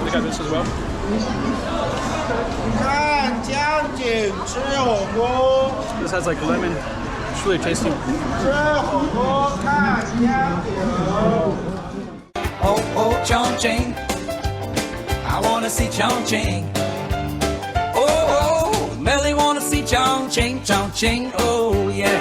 They got this as well. This has like lemon. It's really tasty. Oh, oh, Chongqing. I wanna see Chongqing. Oh, oh, Melly wanna see Chongqing, Chongqing. Oh, yeah.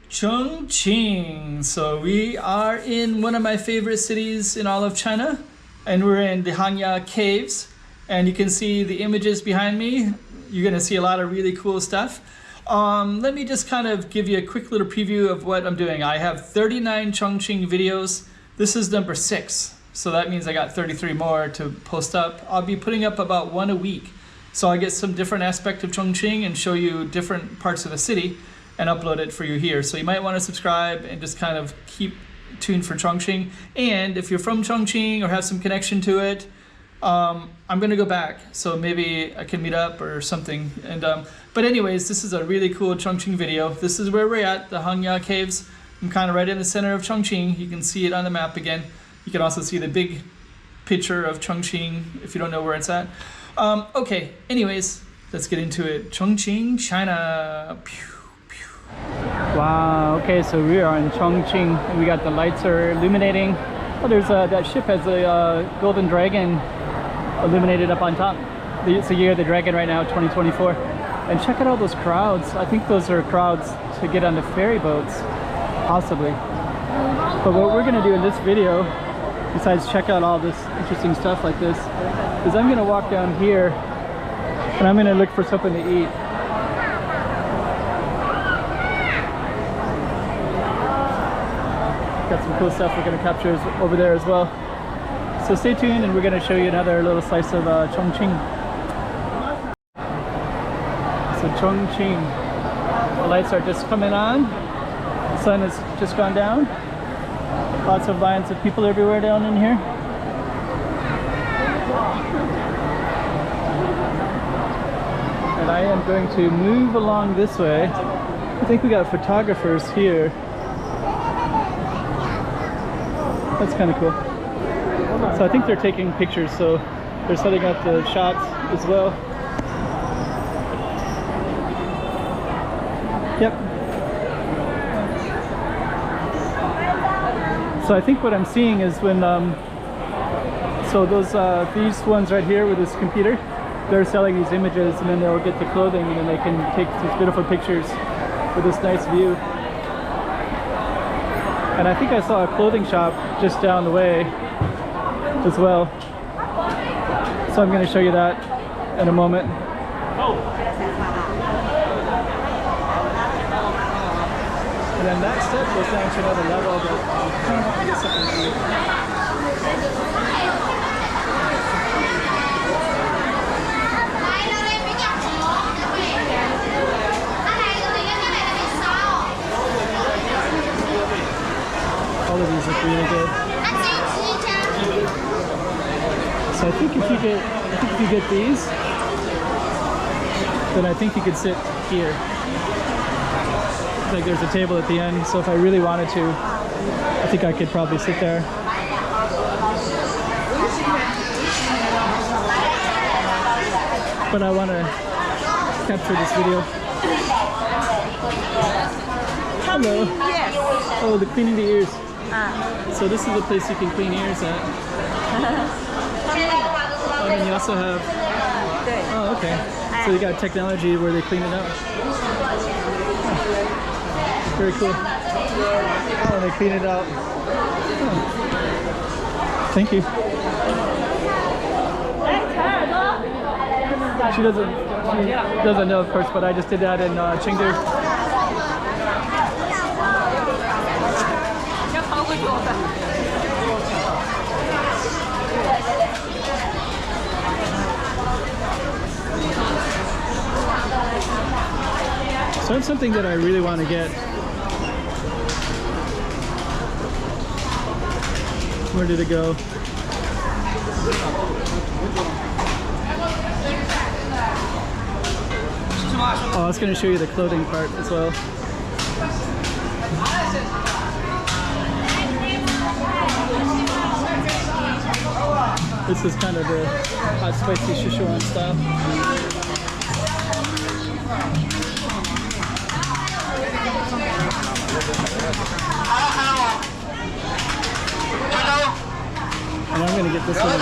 Chongqing. So we are in one of my favorite cities in all of China, and we're in the Hangya caves, and you can see the images behind me. You're gonna see a lot of really cool stuff. Let me just kind of give you a quick little preview of what I'm doing. I have 39 Chongqing videos. This is number 6. So that means I got 33 more to post up. I'll be putting up about one a week. So I get some different aspect of Chongqing and show you different parts of the city and upload it for you here. So you might want to subscribe and just kind of keep tuned for Chongqing. And if you're from Chongqing or have some connection to it, I'm gonna go back, so maybe I can meet up or something. And but anyways, this is a really cool Chongqing video. This is where we're at, the Hangya caves. I'm kind of right in the center of Chongqing. You can see it on the map again. You can also see the big picture of Chongqing if you don't know where it's at. Okay, anyways, let's get into it. Chongqing, China. Pew, pew. Wow, okay, so we are in Chongqing and we got the lights are illuminating. Oh, there's that ship has a golden dragon illuminated up on top. It's the year of the dragon right now, 2024. And check out all those crowds. I think those are crowds to get on the ferry boats, possibly. But what we're gonna do in this video, besides check out all this interesting stuff like this, is I'm gonna walk down here and I'm gonna look for something to eat. Got some cool stuff we're gonna capture over there as well. So stay tuned and we're gonna show you another little slice of Chongqing. So Chongqing, the lights are just coming on. The sun has just gone down. Lots of lines of people everywhere down in here. And I am going to move along this way. I think we got photographers here. That's kind of cool. So I think they're taking pictures, so they're setting up the shots as well. Yep. So I think what I'm seeing is when, so those, these ones right here with this computer, they're selling these images and then they'll get the clothing and then they can take these beautiful pictures with this nice view. And I think I saw a clothing shop just down the way as well. So I'm going to show you that in a moment. And then that step goes down to another level, but I kind of want to get something to eat. All of these look really good. So I think if you get these, then I think you could sit here. Like there's a table at the end, so if I really wanted to, I think I could probably sit there. But I want to capture this video. Hello. Yes. Oh, the cleaning the ears. So this is the place you can clean ears at. And then you also have... Oh, okay. So you got technology where they clean it up. Very cool. Oh, they clean it out. Oh. Thank you. She doesn't know, of course, but I just did that in Chengdu. So it's something that I really want to get. Where did it go? Oh, I was going to show you the clothing part as well. This is kind of the hot spicy Sichuan style. And I'm gonna get this one. I'm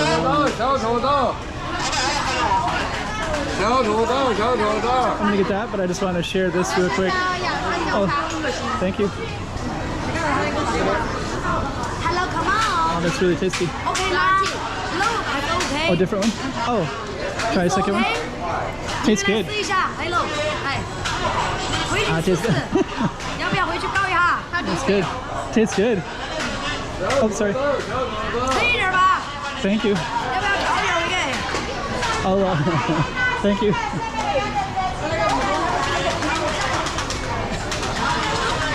gonna get that, but I just want to share this real quick. Oh, thank you. Hello, come on. Oh, that's really tasty. Okay, Marty. Look, it's okay. Oh, different one? Oh, try a second one. Tastes good. 试一下 ，Hello，哎，回去 Ah, 试 tastes 试，你要不要回去告一下？ It's good. Tastes good. Oh, sorry. 吃一点吧， Thank you. 要不要搞点回去？ I'll, thank you.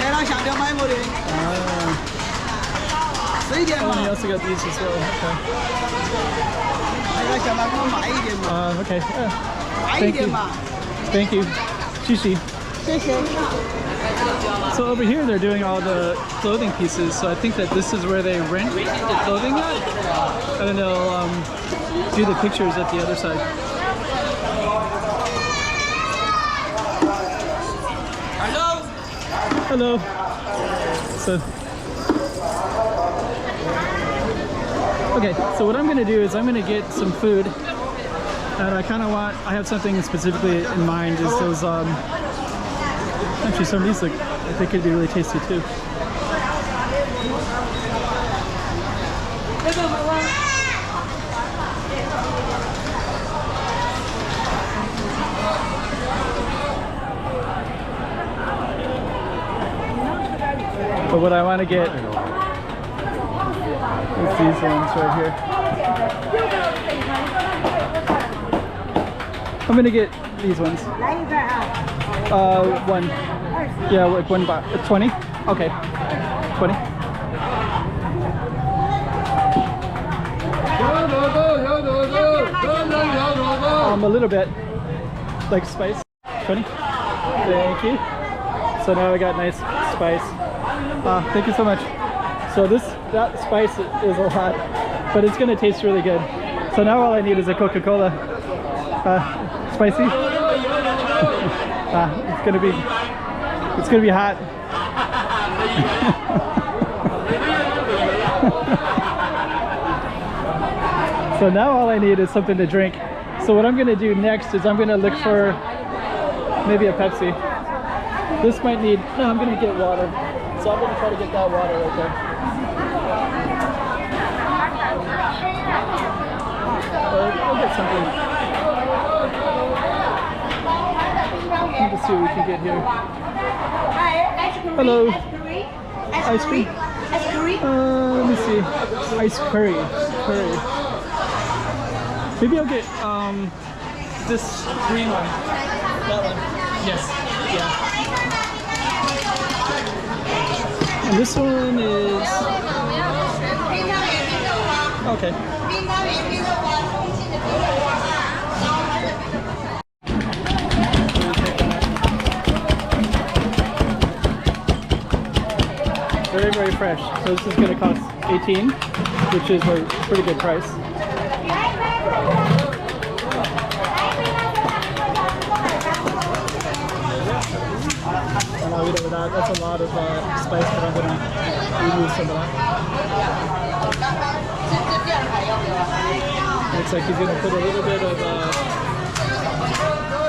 来了，想条买没的，十一点 Oh, 嘛 and you，also got these as well. 来了，想把给我买一点嘛， Okay. 买一 Thank 点 you. 嘛， Thank you. Shishi. 谢谢。 So over here they're doing all the clothing pieces, so I think that this is where they rent the clothing at, and then they'll do the pictures at the other side. Hello. So, okay, so what I'm gonna do is I'm gonna get some food, and I have something specifically in mind. Is those actually some of these look, I think could be really tasty too. But what I want to get is these ones right here. I'm gonna get these ones. One. Yeah, like 1 baht. 20? Okay. 20. A little bit. Like spice. 20. Thank you. So now I got nice spice. Thank you so much. So that spice is a lot, but it's gonna taste really good. So now all I need is a Coca-Cola. Spicy? It's gonna be hot. So now all I need is something to drink. So what I'm gonna do next is I'm gonna look for maybe a Pepsi. This might need, no, I'm gonna get water. So I'm gonna try to get that water right there. I'll get something. Let's see what we can get here. Hello. Ice cream? Let me see. Ice curry. Maybe I'll get this green one. That one. Yes. Yeah. And this one is okay. Very, very fresh. So this is going to cost 18, which is a pretty good price. And I'll eat it with that. That's a lot of spice, but I'm going to remove some of that. Looks like he's going to put a little bit of,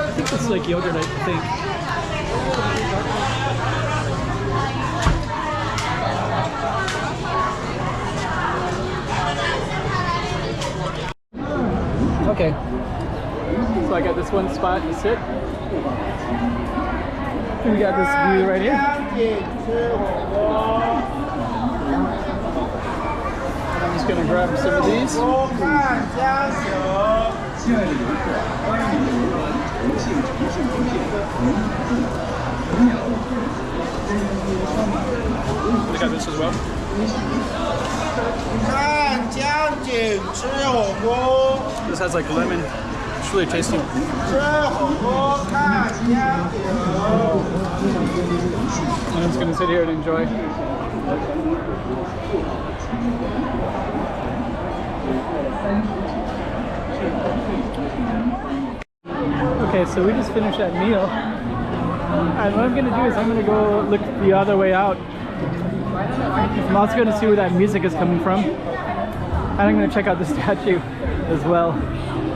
I think this is like yogurt, I think. Okay, so I got this one spot to sit. And we got this view right here. And I'm just gonna grab some of these. I got this as well. This has like lemon. It's really tasty. I'm just gonna sit here and enjoy. Okay, so we just finished that meal. And what I'm gonna do is I'm gonna go look the other way out. I'm also gonna see where that music is coming from. And I'm gonna check out the statue as well.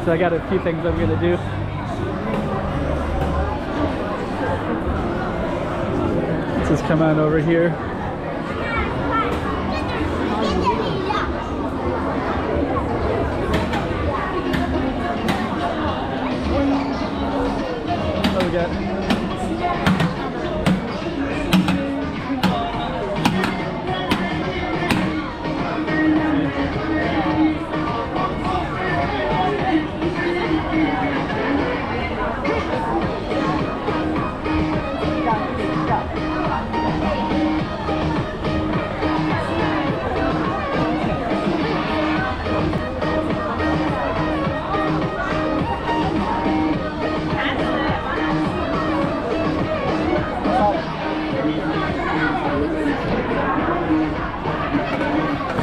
So I got a few things I'm gonna do. Let's just come on over here. What we got?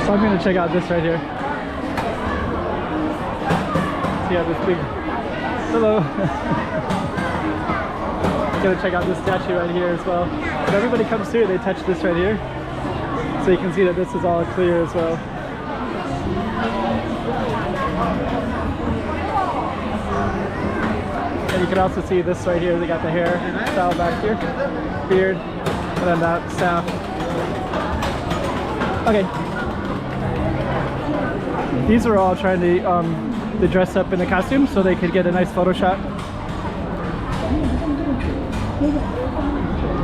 So I'm gonna check out this right here. See how this big. Hello. Gonna check out this statue right here as well. When everybody comes through, they touch this right here, so you can see that this is all clear as well. And you can also see this right here. They got the hair style back here, beard, and then that staff. Okay. These are all trying to dress up in the costume so they could get a nice photo shot.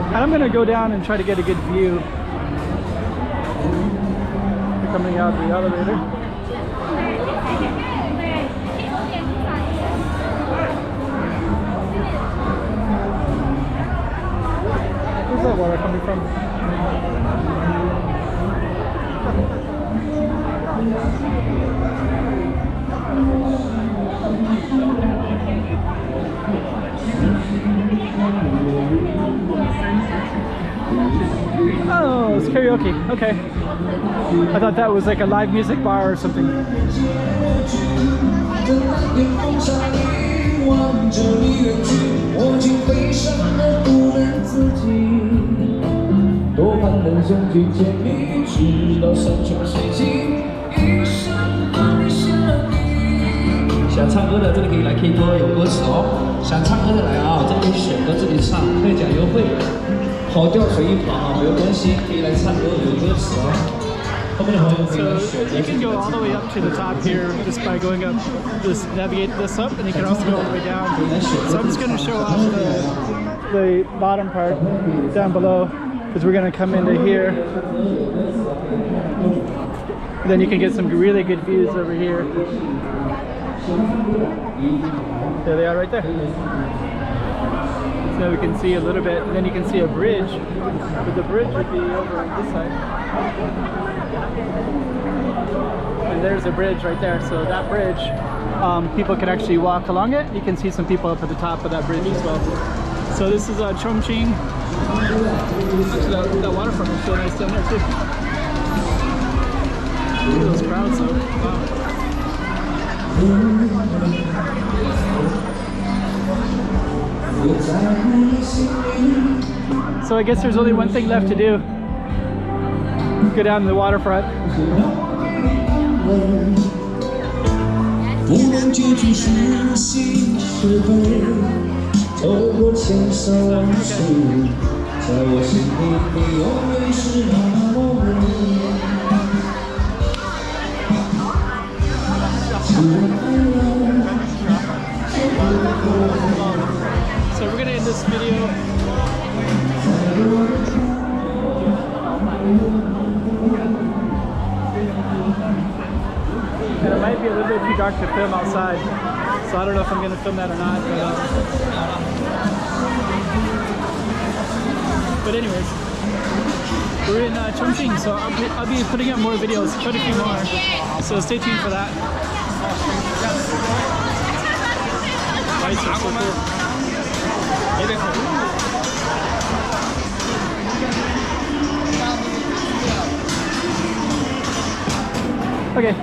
And I'm gonna go down and try to get a good view. They're coming out the elevator. Where's that water coming from? Oh, it's karaoke. Okay. I thought that was like a live music bar or something.想唱歌的这里可以来 K 歌，有歌词哦。想唱歌的来啊，这里可以选歌，这里唱，可以讲优惠。跑调随意跑啊，没有关系，可以来唱歌，有歌词哦。后面的朋友可以来选歌。 You can go all the way up to the top here just by going up, just navigate this up, and you can also go all the way down. So I'm just going to show off the bottom part down below, because we're going to come into here. Then you can get some really good views over here. There they are right there. So we can see a little bit, and then you can see a bridge, but the bridge would be over on this side. And there's a bridge right there, so that bridge, people can actually walk along it. You can see some people up at the top of that bridge as well. So this is Chongqing. Actually, that waterfront is so nice down there too. Look at those crowds though, wow. So I guess there's only one thing left to do. Go down to the waterfront. So we're gonna end this video. And it might be a little bit too dark to film outside, so I don't know if I'm gonna film that or not. But anyways, we're in Chongqing, so I'll be putting up more videos, quite a few more. So stay tuned for that. Lights are so cool. Okay.